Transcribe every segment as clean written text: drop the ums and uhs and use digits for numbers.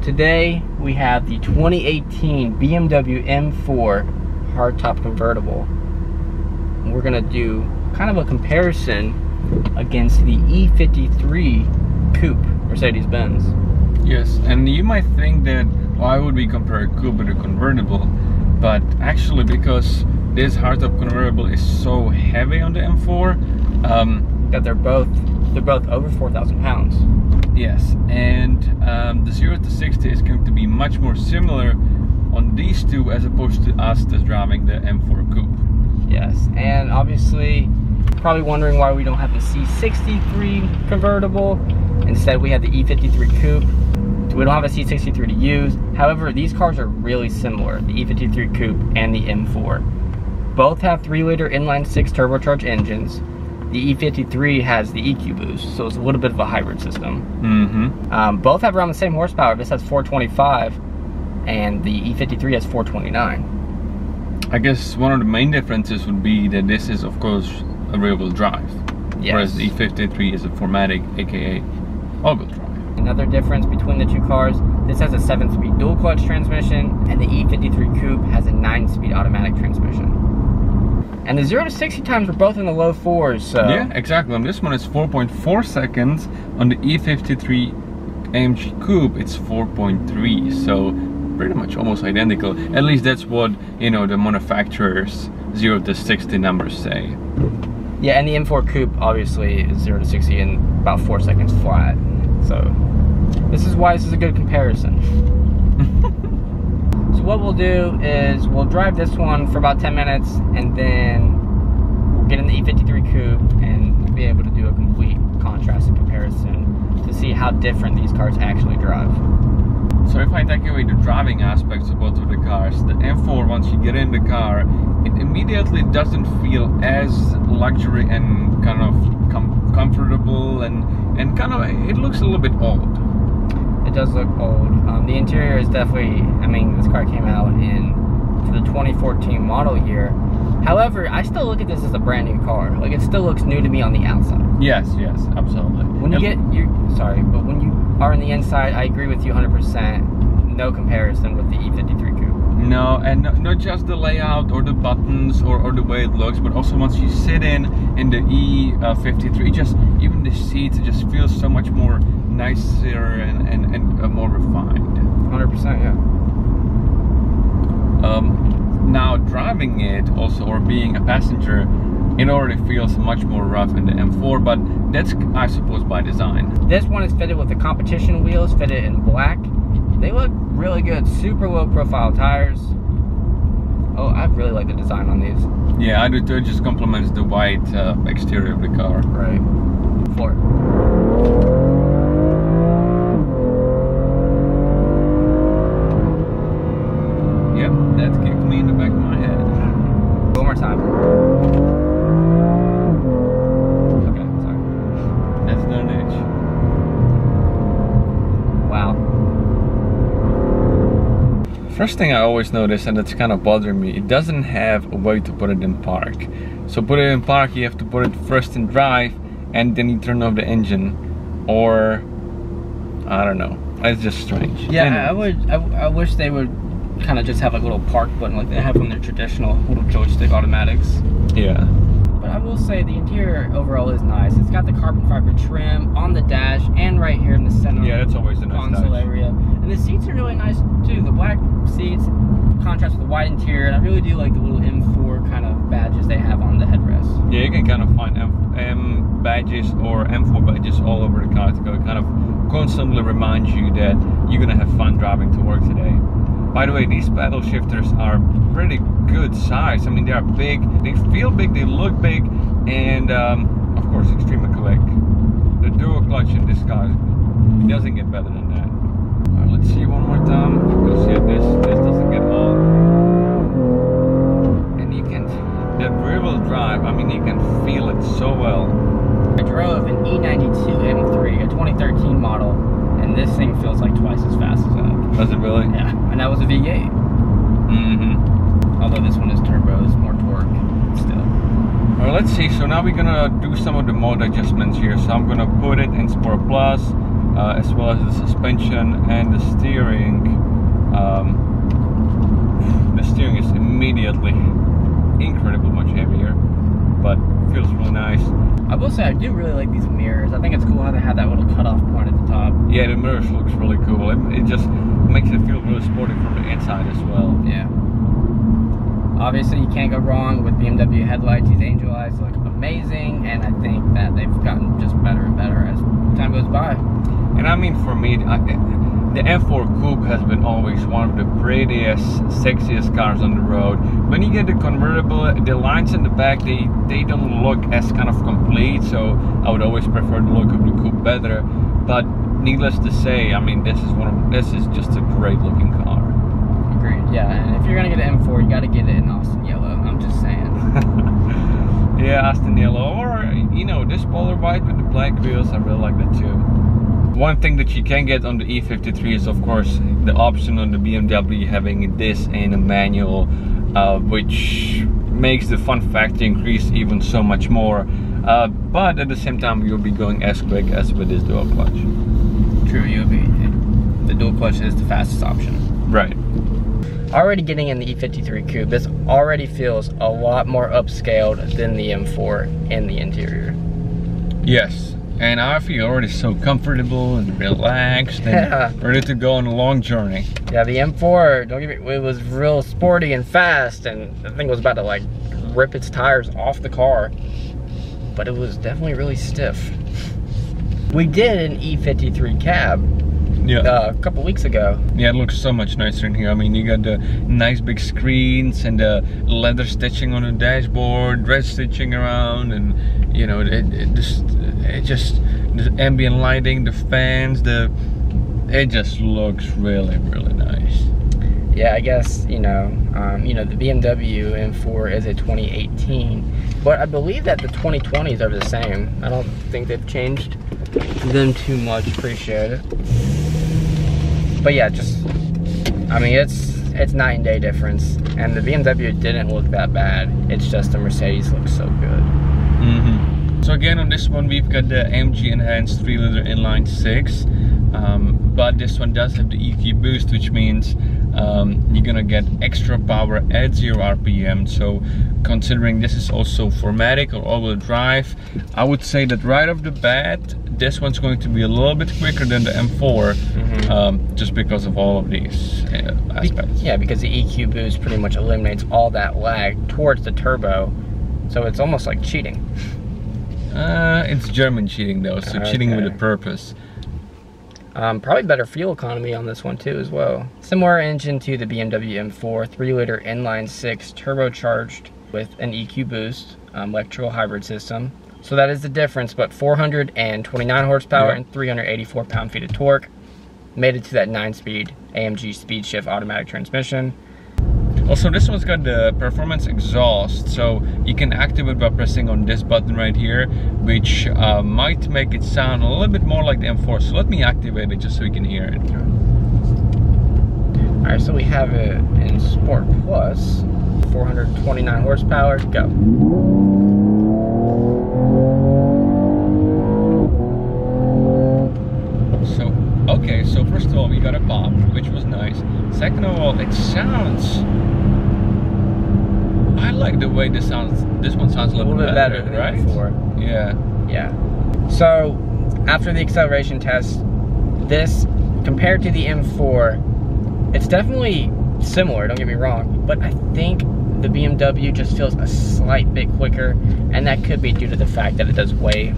today we have the 2018 BMW M4 hardtop convertible. And we're gonna do kind of a comparison against the E53 Coupe Mercedes-Benz. Yes, and you might think that why would we compare a coupe with a convertible? But actually, because this hardtop convertible is so heavy on the M4, that they're both over 4,000 pounds. Yes, and the 0 to 60 is going to be much more similar on these two as opposed to us that's driving the M4 Coupe. Yes, and obviously probably wondering why we don't have the C63 convertible. Instead we have the E53 Coupe. We don't have a C63 to use. However, these cars are really similar, the E53 Coupe and the M4. Both have 3-liter inline-6 turbocharged engines. The E53 has the EQ boost, so it's a little bit of a hybrid system. Both have around the same horsepower. This has 425, and the E53 has 429. I guess one of the main differences would be that this is, of course, a rear-wheel drive, yes, whereas the E53 is a 4MATIC, aka all-wheel drive. Another difference between the two cars, this has a 7-speed dual-clutch transmission, and the E53 Coupe has a 9-speed automatic transmission. And the 0 to 60 times were both in the low 4s, so... Yeah, exactly. On this one it's 4.4 seconds. On the E53 AMG Coupe it's 4.3, so pretty much almost identical. At least that's what, you know, the manufacturer's 0 to 60 numbers say. Yeah, and the M4 Coupe obviously is 0 to 60 in about 4 seconds flat. So this is why this is a good comparison. So what we'll do is we'll drive this one for about 10 minutes and then we'll get in the E53 Coupe and we'll be able to do a complete contrast and comparison to see how different these cars actually drive. So if I take away the driving aspects of both of the cars, the M4, once you get in the car, it immediately doesn't feel as luxury and kind of comfortable and kind of, it looks a little bit old. It does look old. The interior is definitely, I mean, this car came out for the 2014 model year. However, I still look at this as a brand new car. Like, it still looks new to me on the outside. Yes, absolutely. When you but when you are on the inside, I agree with you 100%. No comparison with the E53 Coupe. No, and not just the layout or the buttons or the way it looks, but also once you sit in the E53, just even the seats, it just feels so much more nicer and more refined. 100%, yeah. Now driving it also, or being a passenger, it already feels much more rough in the M4, but that's, I suppose, by design. This one is fitted with the competition wheels, fitted in black. They look really good, super low profile tires. Oh, I really like the design on these. Yeah, I do too. It just complements the white exterior of the car. Right. Floor. Yep, that kicked me in the back of my head. One more time. Okay, sorry. That's not an itch. Wow. First thing I always notice, and it's kind of bothering me, it doesn't have a way to put it in park. So put it in park, you have to put it first in drive, and then you turn off the engine, or I don't know. It's just strange. Yeah, anyway. I wish they would kind of just have like a little park button like they have on their traditional little joystick automatics. Yeah. But I will say the interior overall is nice. It's got the carbon fiber trim on the dash and right here in the center. Yeah, that's always a nice console area. And the seats are really nice too. The black seats contrast with the white interior, and I really do like the little M4 kind of badges they have on the headrest. Yeah, you can kind of find M badges or M4 badges all over the car. It kind of constantly reminds you that you're gonna have fun driving to work today. By the way, these paddle shifters are pretty good size. I mean, they are big, they feel big, they look big, and of course, extremely quick. The dual clutch in this car, it doesn't get better than that. All right, let's see one more time, because yeah, this doesn't get old. And you can, that rear-wheel drive, I mean, you can feel it so well. I drove an E92 M3, a 2013 model, and this thing feels like twice as fast as that. Does it really? Yeah, and that was a V8. Although this one is turbo, it's more torque still. Well, let's see. So now we're gonna do some of the mode adjustments here. So I'm gonna put it in Sport Plus, as well as the suspension and the steering. The steering is immediately incredibly much heavier, but feels really nice. I will say I do really like these mirrors. I think it's cool how they have that little cutoff point at the top. Yeah, the mirrors looks really cool. It just makes it feel really sporty from the inside as well. Yeah. Obviously, you can't go wrong with BMW headlights. These angel eyes look amazing, and I think that they've gotten just better and better as time goes by. And I mean, for me, the M4 Coupe has been always one of the prettiest, sexiest cars on the road. When you get the convertible, the lines in the back, they don't look as kind of complete, so I would always prefer the look of the Coupe better. But needless to say, I mean, this is just a great looking car. Agreed. Yeah, and if you're gonna get an M4, you gotta get it in Austin yellow. I'm just saying. Yeah, Austin yellow, or you know, this polar white with the black wheels. I really like that too. One thing that you can get on the E53 is, of course, the option on the BMW having this in a manual, which makes the fun factor increase even so much more. But at the same time, you'll be going as quick as with this dual clutch. True, you'll be. The dual clutch is the fastest option. Right. Already getting in the E53 Coupe, this already feels a lot more upscaled than the M4 in the interior. Yes. And I feel already so comfortable and relaxed and ready to go on a long journey. Yeah, the M4, don't get me, it was real sporty and fast, and the thing was about to like rip its tires off the car, but it was definitely really stiff. We did an E53 cab a couple weeks ago. Yeah, it looks so much nicer in here. I mean, you got the nice big screens and the leather stitching on the dashboard, red stitching around, and you know, it just the ambient lighting, the fans, it just looks really, really nice. Yeah, I guess you know, the BMW M4 is a 2018, but I believe that the 2020s are the same. I don't think they've changed them too much. Appreciate it. But yeah, I mean, it's night and day difference, and the BMW didn't look that bad. It's just the Mercedes looks so good. Mm-hmm. So again, on this one, we've got the AMG enhanced 3-liter inline 6, but this one does have the EQ boost, which means you're gonna get extra power at 0 RPM. So considering this is also 4MATIC or all-wheel drive, I would say that right off the bat, this one's going to be a little bit quicker than the M4, just because of all of these aspects. Yeah, because the EQ boost pretty much eliminates all that lag towards the turbo, so it's almost like cheating. It's German cheating though, so cheating with a purpose. Probably better fuel economy on this one too as well. Similar engine to the BMW M4, 3-liter inline 6 turbocharged with an EQ boost, electrical hybrid system. So that is the difference, but 429 horsepower and 384 pound-feet of torque. Made it to that 9-speed AMG speed shift automatic transmission. Also, this one's got the performance exhaust, so you can activate by pressing on this button right here, which might make it sound a little bit more like the M4. So let me activate it just so we can hear it. All right, so we have it in Sport Plus, 429 horsepower, go. Okay, so first of all, we got a pop, which was nice. Second of all, it sounds... I like the way this one sounds a little bit better, than right? Before. Yeah. Yeah. So, after the acceleration test, this, compared to the M4, it's definitely similar, don't get me wrong, but I think the BMW just feels a slight bit quicker, and that could be due to the fact that it does weigh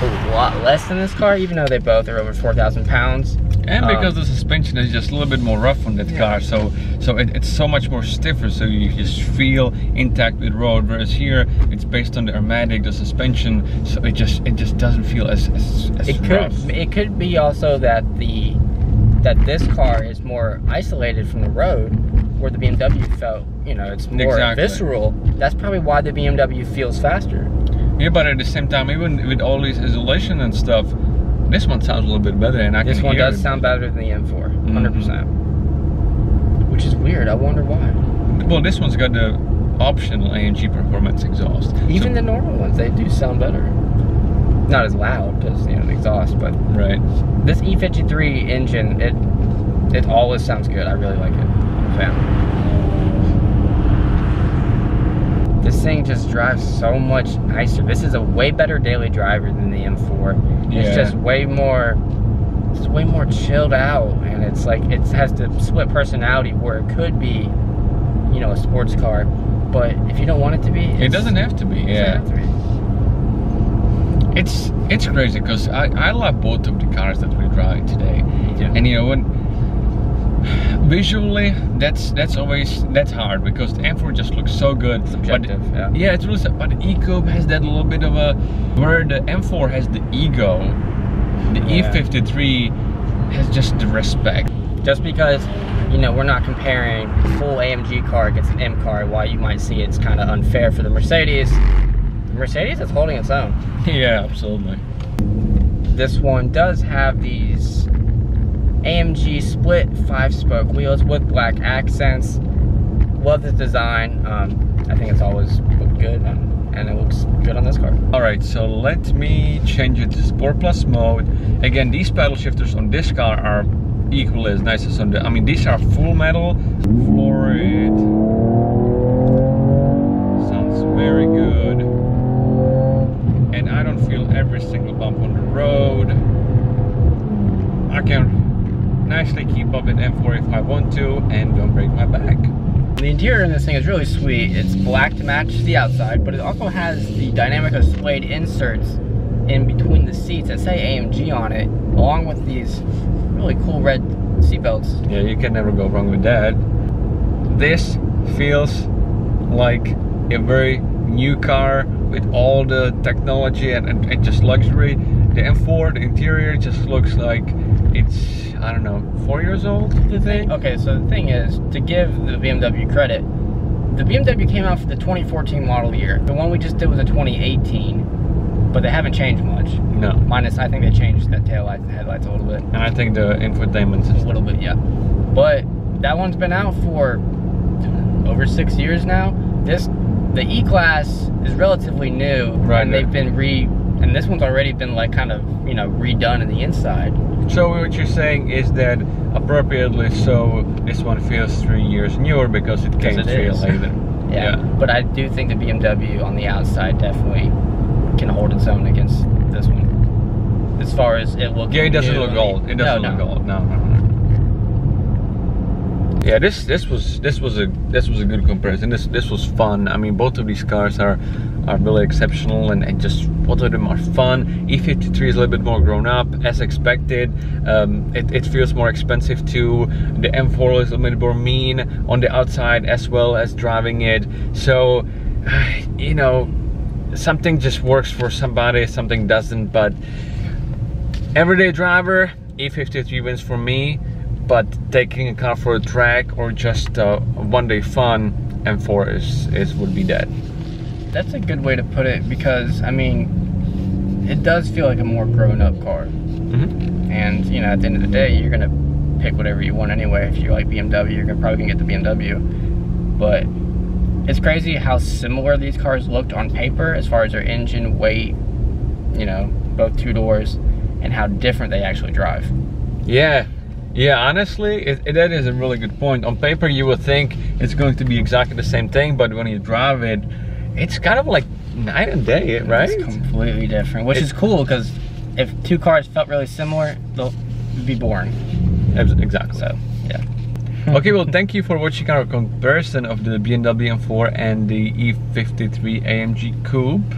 a lot less than this car, even though they both are over 4,000 pounds. And because the suspension is just a little bit more rough on that car, so it's so much more stiffer, so you just feel intact with road. Whereas here, it's based on the aromatic, the suspension, so it just doesn't feel as rough. It could be also that this car is more isolated from the road, where the BMW felt, you know, it's more visceral. That's probably why the BMW feels faster. Yeah, but at the same time, even with all these isolation and stuff, this one sounds a little bit better, and this one does sound better than the M4, 100%. Which is weird. I wonder why. Well, this one's got the optional AMG performance exhaust. Even the normal ones, they do sound better. Not as loud as, you know, the exhaust, but right. This E53 engine, it always sounds good. I really like it. I'm a fan. This thing just drives so much nicer. This is a way better daily driver than the M4. Yeah. It's just way more chilled out, and it's like it has the split personality where it could be, you know, a sports car, but if you don't want it to be, it doesn't have to be. Yeah, it's crazy because I love both of the cars that we're driving today. Yeah. And you know, when visually that's hard because the M4 just looks so good. Subjective, but, yeah, it's really, but the E-Coupe has that little bit of a, where the M4 has the ego, the E53 has just the respect. Just because, you know, we're not comparing full AMG car against an M car, while you might see it's kind of unfair for the Mercedes. The Mercedes is holding its own. Yeah, absolutely. This one does have these AMG split 5-spoke wheels with black accents. Love the design. I think it's always looked good, and it looks good on this car. All right, so let me change it to Sport Plus mode. Again, these paddle shifters on this car are equally as nice as on the, I mean, these are full metal. Florid. Sounds very good. And I don't feel every single bump on the road. I can nicely keep up with M4 if I want to and don't break my back. The interior in this thing is really sweet. It's black to match the outside, but it also has the dynamic of suede inserts in between the seats that say AMG on it, along with these really cool red seat belts. Yeah, you can never go wrong with that. This feels like a very new car with all the technology and just luxury. The M4, the interior just looks like it's, I don't know, 4 years old, do you think? Okay, so the thing is, to give the BMW credit, the BMW came out for the 2014 model year. The one we just did was a 2018, but they haven't changed much. No. Minus, I think they changed the tail lights and headlights a little bit. And I think the infotainment system. A little bit, yeah. But that one's been out for over 6 years now. The E-Class is relatively new, right, and they've been and this one's already been like kind of, you know, redone in the inside. So what you're saying is that appropriately so, this one feels 3 years newer because it came 3 years later. Yeah, but I do think the BMW on the outside definitely can hold its own against this one. As far as it looks. Yeah, it doesn't look old. It doesn't look old. No. Yeah, this was a good comparison. This was fun. I mean, both of these cars are really exceptional, and just both of them are fun. E53 is a little bit more grown up, as expected. It feels more expensive too. The M4 is a little bit more mean on the outside as well as driving it. So, you know, something just works for somebody, something doesn't. But everyday driver, E53 wins for me. But taking a car for a track or just one-day fun, M4 would be dead. That's a good way to put it, because I mean, it does feel like a more grown-up car. Mm-hmm. And you know, at the end of the day, you're gonna pick whatever you want anyway. If you like BMW, you're probably gonna get the BMW. But it's crazy how similar these cars looked on paper as far as their engine, weight, you know, both two doors, and how different they actually drive. Yeah, honestly, that is a really good point. On paper, you would think it's going to be exactly the same thing, but when you drive it, it's kind of like night and day, right? It's completely different, which is cool, because if two cars felt really similar, they'll be boring. Exactly. So, yeah. Okay, well, thank you for watching our comparison of the BMW M4 and the E53 AMG Coupe.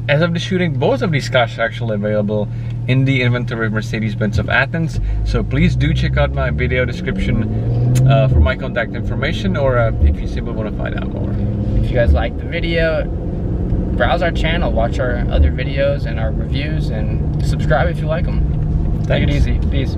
As of the shooting, both of these cars are actually available in the inventory of Mercedes-Benz of Athens. So please do check out my video description for my contact information, or if you simply want to find out more. If you guys like the video, browse our channel, watch our other videos and our reviews, and subscribe if you like them. Thanks. Take it easy. Peace.